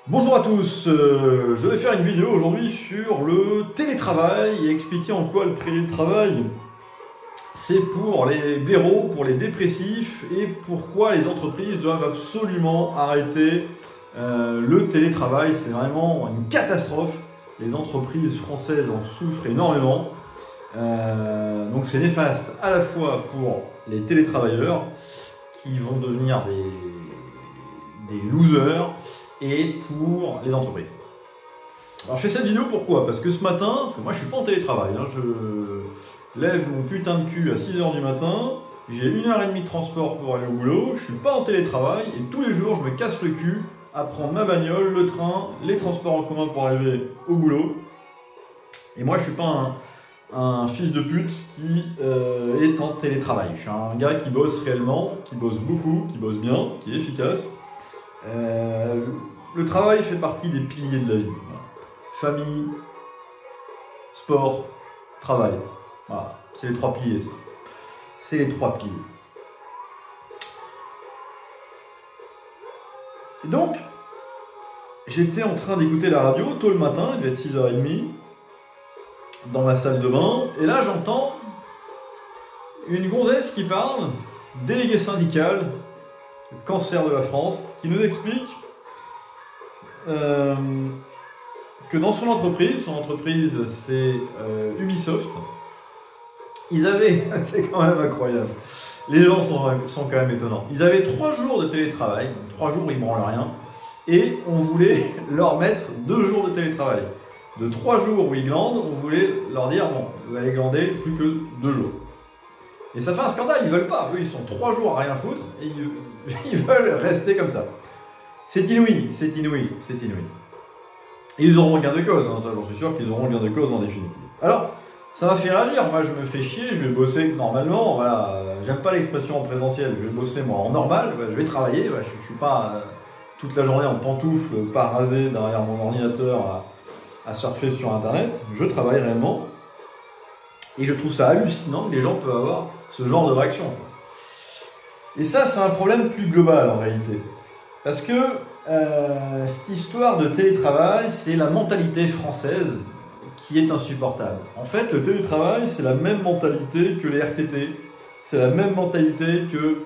Bonjour à tous, je vais faire une vidéo aujourd'hui sur le télétravail et expliquer en quoi le télétravail c'est pour les blaireaux, pour les dépressifs et pourquoi les entreprises doivent absolument arrêter le télétravail. C'est vraiment une catastrophe, les entreprises françaises en souffrent énormément, donc c'est néfaste à la fois pour les télétravailleurs qui vont devenir des losers et pour les entreprises. Alors je fais cette vidéo pourquoi? Parce que ce matin, parce que moi je suis pas en télétravail, hein, je lève mon putain de cul à 6 h du matin, j'ai 1h30 de transport pour aller au boulot, je suis pas en télétravail et tous les jours je me casse le cul à prendre ma bagnole, le train, les transports en commun pour arriver au boulot. Et moi je suis pas un fils de pute qui est en télétravail. Je suis un gars qui bosse réellement, qui bosse beaucoup, qui bosse bien, qui est efficace. Le travail fait partie des piliers de la vie. Voilà. Famille, sport, travail. Voilà. C'est les trois piliers. C'est les trois piliers. Et donc, j'étais en train d'écouter la radio tôt le matin, il devait être 6h30, dans ma salle de bain, et là j'entends une gonzesse qui parle, déléguée syndicale, Cancer de la France, qui nous explique que dans son entreprise c'est Ubisoft, ils avaient, c'est quand même incroyable, les gens sont quand même étonnants, ils avaient 3 jours de télétravail, 3 jours ils branlent rien, et on voulait leur mettre 2 jours de télétravail. De 3 jours où ils glandent, on voulait leur dire bon, vous allez glander plus que 2 jours. Et ça fait un scandale, ils veulent pas, eux ils sont 3 jours à rien foutre, et ils veulent rester comme ça. C'est inouï, c'est inouï, c'est inouï. Et ils auront gain de cause, hein, ça j'en suis sûr qu'ils auront gain de cause en définitive. Alors, ça m'a fait réagir, moi je me fais chier, je vais bosser normalement, voilà, j'aime pas l'expression en présentiel, je vais bosser moi en normal, je vais travailler, je suis pas toute la journée en pantoufles, pas rasé derrière mon ordinateur à surfer sur internet, je travaille réellement, et je trouve ça hallucinant que les gens peuvent avoir ce genre de réaction. Et ça c'est un problème plus global en réalité. Parce que cette histoire de télétravail, c'est la mentalité française qui est insupportable. En fait, le télétravail, c'est la même mentalité que les RTT, c'est la même mentalité que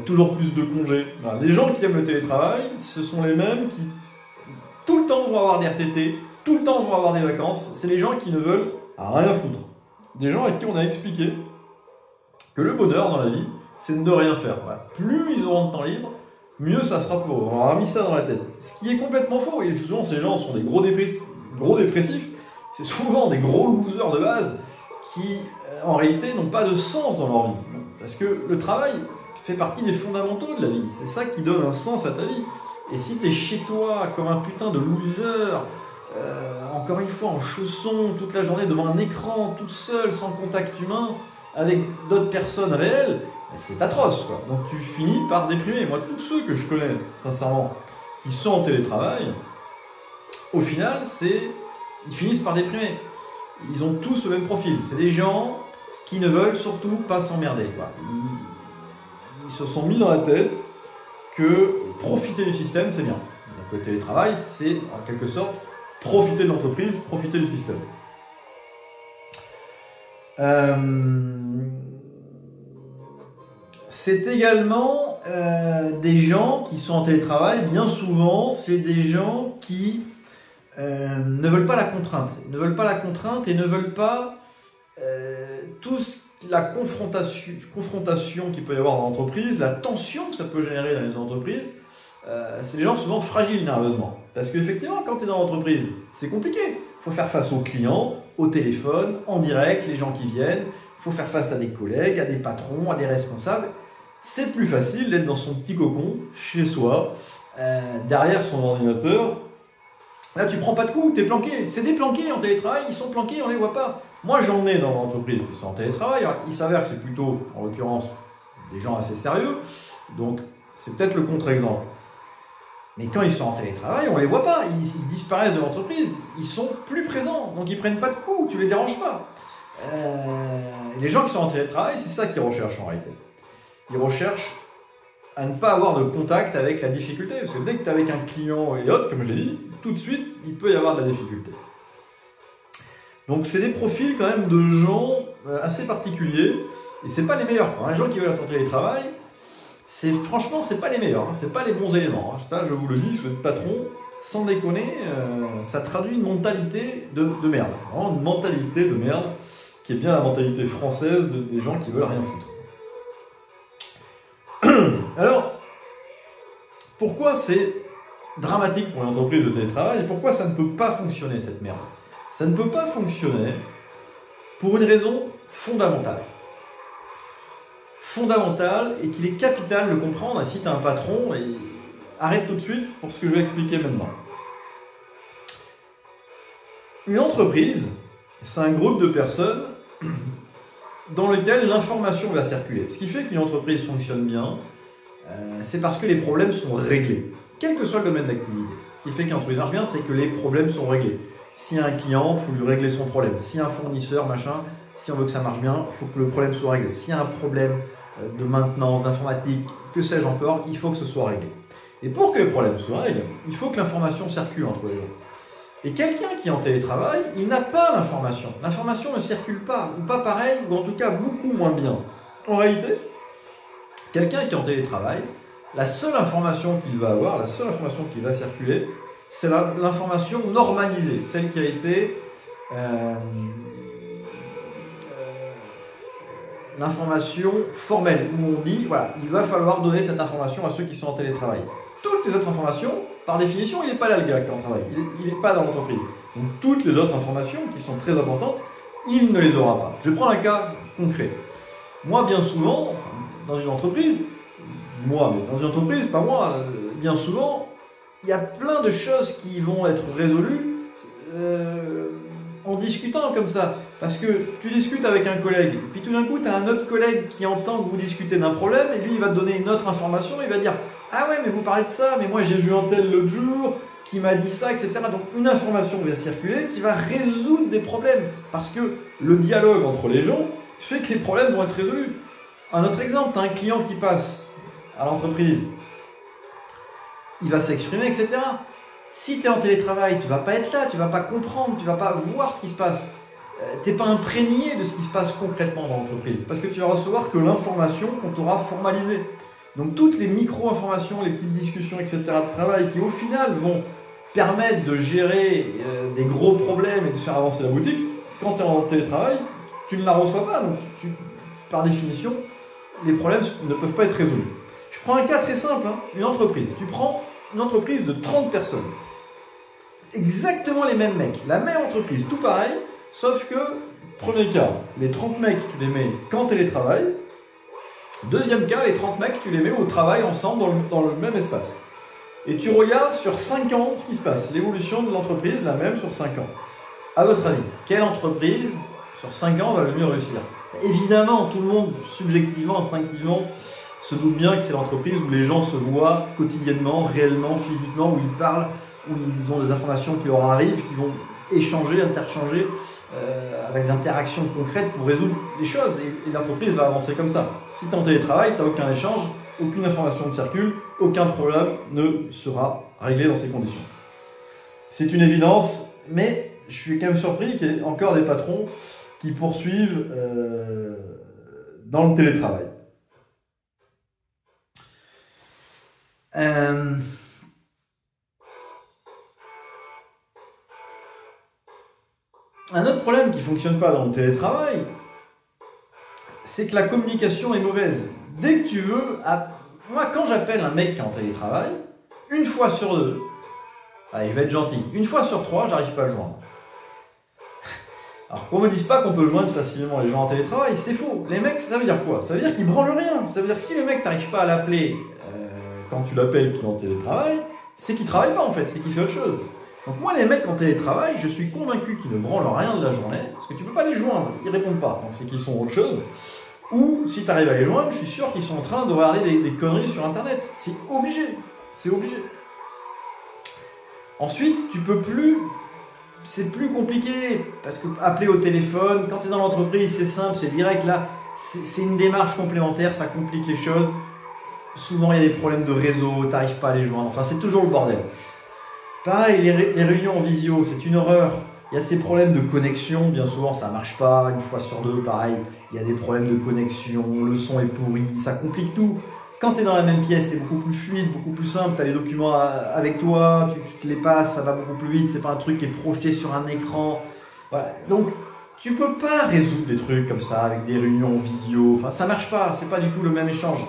toujours plus de congés. Voilà. Les gens qui aiment le télétravail, ce sont les mêmes qui tout le temps vont avoir des RTT, tout le temps vont avoir des vacances. C'est les gens qui ne veulent rien foutre. Des gens à qui on a expliqué que le bonheur dans la vie, c'est de ne rien faire. Voilà. Plus ils auront de temps libre, mieux ça sera pour eux. On leur a mis ça dans la tête. Ce qui est complètement faux. Et souvent, ces gens sont des gros dépressifs. C'est souvent des gros losers de base qui, en réalité, n'ont pas de sens dans leur vie. Parce que le travail fait partie des fondamentaux de la vie. C'est ça qui donne un sens à ta vie. Et si tu es chez toi comme un putain de loser, encore une fois en chaussons, toute la journée devant un écran, toute seule, sans contact humain, avec d'autres personnes réelles, c'est atroce, quoi. Donc tu finis par déprimer. Moi, tous ceux que je connais, sincèrement, qui sont en télétravail, au final, ils finissent par déprimer. Ils ont tous le même profil. C'est des gens qui ne veulent surtout pas s'emmerder, quoi. Ils se sont mis dans la tête que profiter du système, c'est bien. Donc le télétravail, c'est en quelque sorte profiter de l'entreprise, profiter du système. C'est également des gens qui sont en télétravail, bien souvent, c'est des gens qui ne veulent pas la contrainte. Ils ne veulent pas la contrainte et ne veulent pas la confrontation qu'il peut y avoir dans l'entreprise, la tension que ça peut générer dans les entreprises. C'est des gens souvent fragiles nerveusement. Parce qu'effectivement, quand tu es dans l'entreprise, c'est compliqué. Il faut faire face aux clients, au téléphone, en direct, les gens qui viennent. Il faut faire face à des collègues, à des patrons, à des responsables. C'est plus facile d'être dans son petit cocon, chez soi, derrière son ordinateur. Là, tu prends pas de coups, tu es planqué. C'est des planqués en télétravail, ils sont planqués, on les voit pas. Moi, j'en ai dans l'entreprise qui sont en télétravail. Alors, il s'avère que c'est plutôt, en l'occurrence, des gens assez sérieux. Donc, c'est peut-être le contre-exemple. Mais quand ils sont en télétravail, on les voit pas. Ils disparaissent de l'entreprise. Ils sont plus présents. Donc, ils prennent pas de coups, tu les déranges pas. Les gens qui sont en télétravail, c'est ça qu'ils recherchent en réalité. Ils recherchent à ne pas avoir de contact avec la difficulté. Parce que dès que tu es avec un client et autres, comme je l'ai dit, tout de suite, il peut y avoir de la difficulté. Donc c'est des profils quand même de gens assez particuliers. Et c'est pas les meilleurs. Les gens qui veulent être en télétravail, franchement, c'est pas les meilleurs. C'est pas les bons éléments. Ça, je vous le dis, si vous êtes patron, sans déconner, ça traduit une mentalité de merde. Vraiment une mentalité de merde, qui est bien la mentalité française des gens qui veulent rien foutre. Alors, pourquoi c'est dramatique pour une entreprise de télétravail et pourquoi ça ne peut pas fonctionner cette merde? Ça ne peut pas fonctionner pour une raison fondamentale. Fondamentale et qu'il est capital de comprendre. Et si tu es un patron, arrête tout de suite pour ce que je vais expliquer maintenant. Une entreprise, c'est un groupe de personnes dans lequel l'information va circuler. Ce qui fait qu'une entreprise fonctionne bien, c'est parce que les problèmes sont réglés, quel que soit le domaine d'activité. Ce qui fait qu'une entreprise marche bien, c'est que les problèmes sont réglés. S'il y a un client, il faut lui régler son problème. S'il y a un fournisseur, machin, si on veut que ça marche bien, il faut que le problème soit réglé. S'il y a un problème de maintenance, d'informatique, que sais-je encore, il faut que ce soit réglé. Et pour que les problèmes soient réglés, il faut que l'information circule entre les gens. Et quelqu'un qui est en télétravail, il n'a pas l'information. L'information ne circule pas, ou pas pareil, ou en tout cas beaucoup moins bien. En réalité, quelqu'un qui est en télétravail, la seule information qu'il va avoir, la seule information qui va circuler, c'est l'information normalisée, celle qui a été l'information formelle, où on dit, voilà, il va falloir donner cette information à ceux qui sont en télétravail. Toutes les autres informations, par définition, il n'est pas là le gars qui est en travail, il n'est pas dans l'entreprise. Donc toutes les autres informations qui sont très importantes, il ne les aura pas. Je prends un cas concret. Moi, bien souvent, dans une entreprise, bien souvent, il y a plein de choses qui vont être résolues en discutant comme ça. Parce que tu discutes avec un collègue, puis tout d'un coup, tu as un autre collègue qui entend que vous discutez d'un problème, et lui, il va te donner une autre information, il va dire « Ah ouais, mais vous parlez de ça, mais moi j'ai vu un tel l'autre jour qui m'a dit ça, etc. » Donc une information va circuler qui va résoudre des problèmes. Parce que le dialogue entre les gens fait que les problèmes vont être résolus. Un autre exemple, tu as un client qui passe à l'entreprise, il va s'exprimer, etc. Si tu es en télétravail, tu ne vas pas être là, tu ne vas pas comprendre, tu ne vas pas voir ce qui se passe. Tu n'es pas imprégné de ce qui se passe concrètement dans l'entreprise, parce que tu vas recevoir que l'information qu'on t'aura formalisée. Donc toutes les micro-informations, les petites discussions, etc. de travail qui au final vont permettre de gérer des gros problèmes et de faire avancer la boutique, quand tu es en télétravail, tu ne la reçois pas. Donc par définition, les problèmes ne peuvent pas être résolus. Je prends un cas très simple, une entreprise. Tu prends une entreprise de 30 personnes. Exactement les mêmes mecs, la même entreprise, tout pareil, sauf que, premier cas, les 30 mecs, tu les mets qu'en télétravail. Deuxième cas, les 30 mecs, tu les mets au travail ensemble dans le même espace. Et tu regardes sur 5 ans ce qui se passe, l'évolution de l'entreprise, la même sur 5 ans. À votre avis, quelle entreprise, sur 5 ans, va le mieux réussir? Évidemment, tout le monde, subjectivement, instinctivement, se doute bien que c'est l'entreprise où les gens se voient quotidiennement, réellement, physiquement, où ils parlent, où ils ont des informations qui leur arrivent, qui vont échanger, interchanger, avec des interactions concrètes pour résoudre les choses. Et l'entreprise va avancer comme ça. Si tu es en télétravail, tu n'as aucun échange, aucune information ne circule, aucun problème ne sera réglé dans ces conditions. C'est une évidence, mais je suis quand même surpris qu'il y ait encore des patrons qui poursuivent dans le télétravail. Un autre problème qui ne fonctionne pas dans le télétravail, c'est que la communication est mauvaise. Dès que tu veux... Moi, quand j'appelle un mec qui est en télétravail, une fois sur deux, allez, je vais être gentil, une fois sur trois, j'arrive pas à le joindre. Alors qu'on me dise pas qu'on peut joindre facilement les gens en télétravail, c'est faux. Les mecs, ça veut dire quoi? Ça veut dire qu'ils branlent rien. Ça veut dire que si le mec t'arrive pas à l'appeler quand tu l'appelles qu'il est en télétravail, c'est qu'il travaille pas en fait, c'est qu'il fait autre chose. Donc moi les mecs en télétravail, je suis convaincu qu'ils ne branlent rien de la journée, parce que tu peux pas les joindre, ils répondent pas, donc c'est qu'ils sont autre chose. Ou si tu arrives à les joindre, je suis sûr qu'ils sont en train de regarder des conneries sur internet. C'est obligé, c'est obligé. Ensuite, tu peux plus... C'est plus compliqué, parce que appeler au téléphone, quand tu es dans l'entreprise, c'est simple, c'est direct là, c'est une démarche complémentaire, ça complique les choses. souvent il y a des problèmes de réseau, t'arrives pas à les joindre, enfin c'est toujours le bordel. Pareil, les réunions en visio, c'est une horreur. Il y a ces problèmes de connexion, bien souvent ça marche pas, une fois sur deux, pareil, il y a des problèmes de connexion, le son est pourri, ça complique tout. Quand tu es dans la même pièce, c'est beaucoup plus fluide, beaucoup plus simple, tu as les documents avec toi, tu te les passes, ça va beaucoup plus vite, c'est pas un truc qui est projeté sur un écran. Voilà. Donc, tu peux pas résoudre des trucs comme ça avec des réunions en visio, enfin ça marche pas, c'est pas du tout le même échange.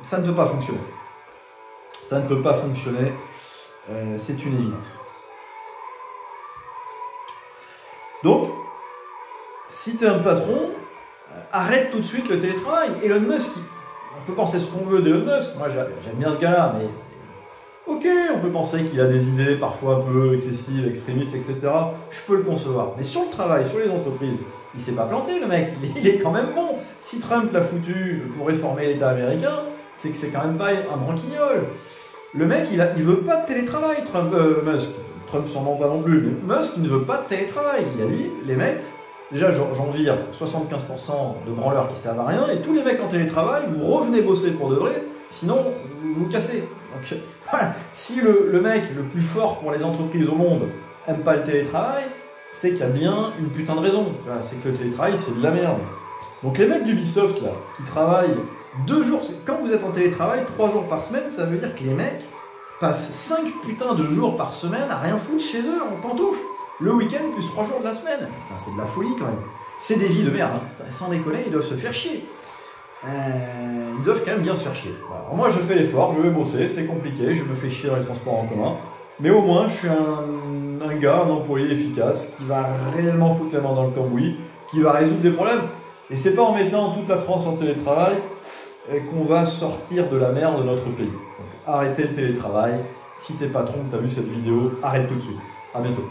Ça ne peut pas fonctionner. Ça ne peut pas fonctionner, c'est une évidence. Donc, si tu es un patron, arrête tout de suite le télétravail. Elon Musk, on peut penser ce qu'on veut d'Elon Musk. Moi, j'aime bien ce gars-là, mais ok, on peut penser qu'il a des idées parfois un peu excessives, extrémistes, etc. Je peux le concevoir. Mais sur le travail, sur les entreprises, il s'est pas planté, le mec. Il est quand même bon. Si Trump l'a foutu pour réformer l'État américain, c'est que c'est quand même pas un branquignol. Le mec, il veut pas de télétravail, Musk. Trump sûrement pas non plus, mais Musk il ne veut pas de télétravail. Il a dit, les mecs, déjà j'en vire 75% de branleurs qui servent à rien, et tous les mecs en télétravail, vous revenez bosser pour de vrai, sinon vous vous cassez. Donc voilà, si le mec le plus fort pour les entreprises au monde aime pas le télétravail, c'est qu'il y a bien une putain de raison. C'est que le télétravail c'est de la merde. Donc les mecs d'Ubisoft là, qui travaillent 2 jours, quand vous êtes en télétravail, 3 jours par semaine, ça veut dire que les mecs passent 5 putains de jours par semaine à rien foutre chez eux en pantoufles. Le week-end plus 3 jours de la semaine. Enfin, c'est de la folie quand même. C'est des vies de merde. Hein. Sans déconner, ils doivent se faire chier. Ils doivent quand même bien se faire chier. Voilà. Alors moi je fais l'effort, je vais bosser, c'est compliqué, je me fais chier dans les transports en commun. Mais au moins je suis un gars, un employé efficace qui va réellement foutre la main dans le cambouis, qui va résoudre des problèmes. Et c'est pas en mettant toute la France en télétravail qu'on va sortir de la merde de notre pays. Donc, arrêtez le télétravail. Si t'es patron, que t'as vu cette vidéo, arrête tout de suite. À bientôt.